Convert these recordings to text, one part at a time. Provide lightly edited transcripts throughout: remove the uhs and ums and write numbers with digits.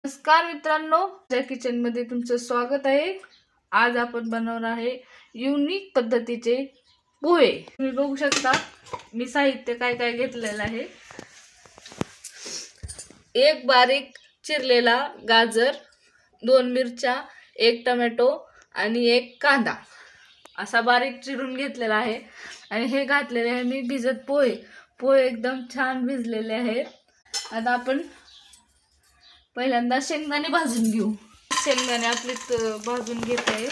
नमस्कार मित्रांनो, माझ्या किचन मध्ये तुमचं स्वागत आहे। आज आपण बनवणार आहे युनिक पद्धतीचे पोहे। तुम्ही बघू शकता मी साहित्य काय काय घेतलेलं आहे। एक बारीक चिरलेला गाजर, 2 मिरच्या, 1 टोमॅटो आणि 1 कांदा असा बारीक चिरून घेतलेला आहे। आणि हे घातलेले आहे मी भिजत पोहे। पोहे एकदम छान भिजलेले आहेत। आता आपण पहिल्यांदा शेंगदाणे भाजून घेऊ। शेंगदाणे आपले भाजून घेत आहे।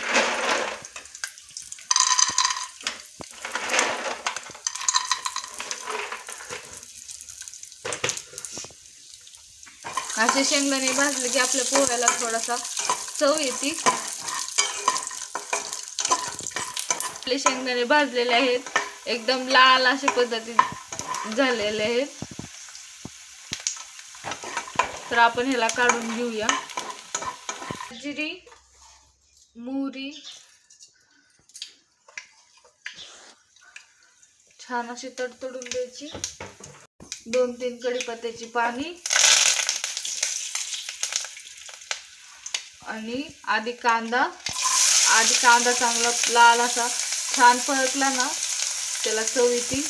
असे शेंगदाणे भाजले की आपल्या पोह्याला थोडासा चव येते। आपले शेंगदाणे भाजलेले आहेत, एकदम लाल अशा पद्धतीने झालेले आहेत। तर आपण ह्याला काढून घेऊया। जिरी, मोहरी छान अशी तडतडून द्यायची। 2-3 कढीपत्त्याची पाने आणि आधी कांदा चांगला लाल असा छान परतला ना त्याला चव येते।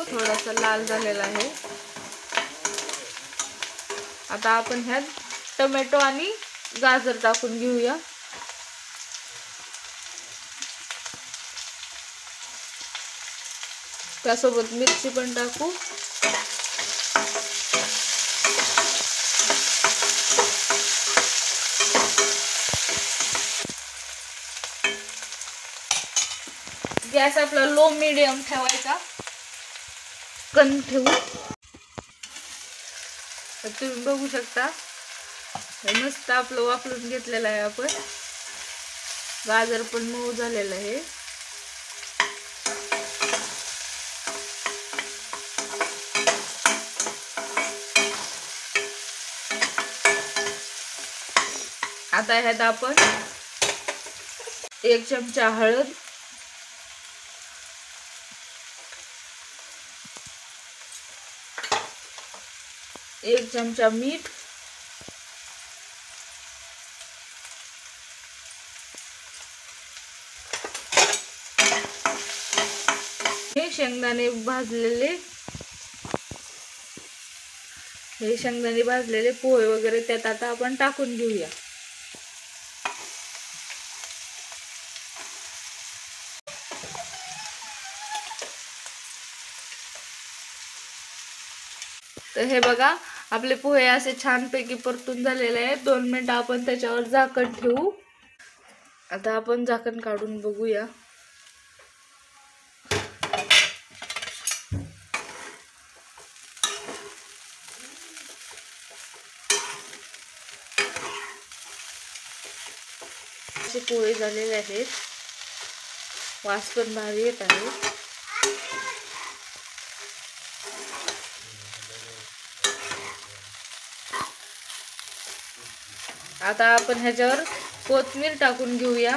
थोडासा लाल झालेला आहे। आता आपण ह्यात टोमॅटो आणि गाजर टाकून घेऊया। त्यासोबत मिरची पण टाकू। गॅस आपला लो मीडियम ठेवायचा, कण ठेवू। तुम्ही बघू शकता मस्त आपलं वापरून घेतलेलं आहे आपण। गाजर पण मऊ झालेलं आहे। आता ह्यात आपण 1 चमचा हळद, 1 चमचा मीठ, हे शेंगदाणे भाजलेले पोहे वगैरे त्यात आता आपण टाकून घेऊया। तर हे बघा आपले पोहे असे छानपैकी परतून झालेले आहेत। 2 मिनिट आपण त्याच्यावर झाकण ठेवू। आता आपण झाकण काढून बघूया। असे पोहे झालेले आहेत, वास पण भारी येत आहे। आता आपण ह्याच्यावर कोथिंबीर टाकून घेऊया।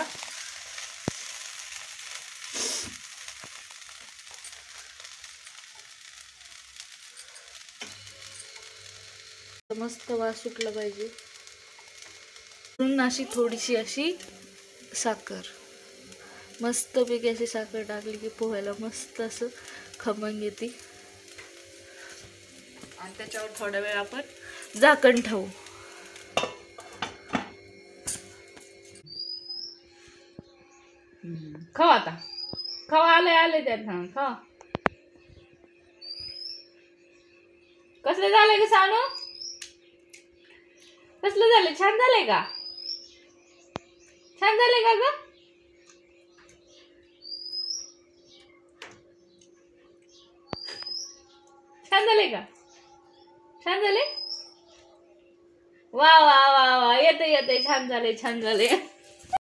मस्त वास सुटला पाहिजे। अशी थोडीशी अशी साखर, मस्त पैकी अशी साखर टाकली की पोह्याला मस्त असं खमंग येते। आणि त्याच्यावर थोडा वेळ आपण झाकण ठेवू। खावा आता, खावा, आले त्यात खावा। कसले झाले ग सानू? कसले झाले? छान झाले का? छान झाले का ग? छान झाले का? छान झाले? वा वा वा वा, येते छान झाले।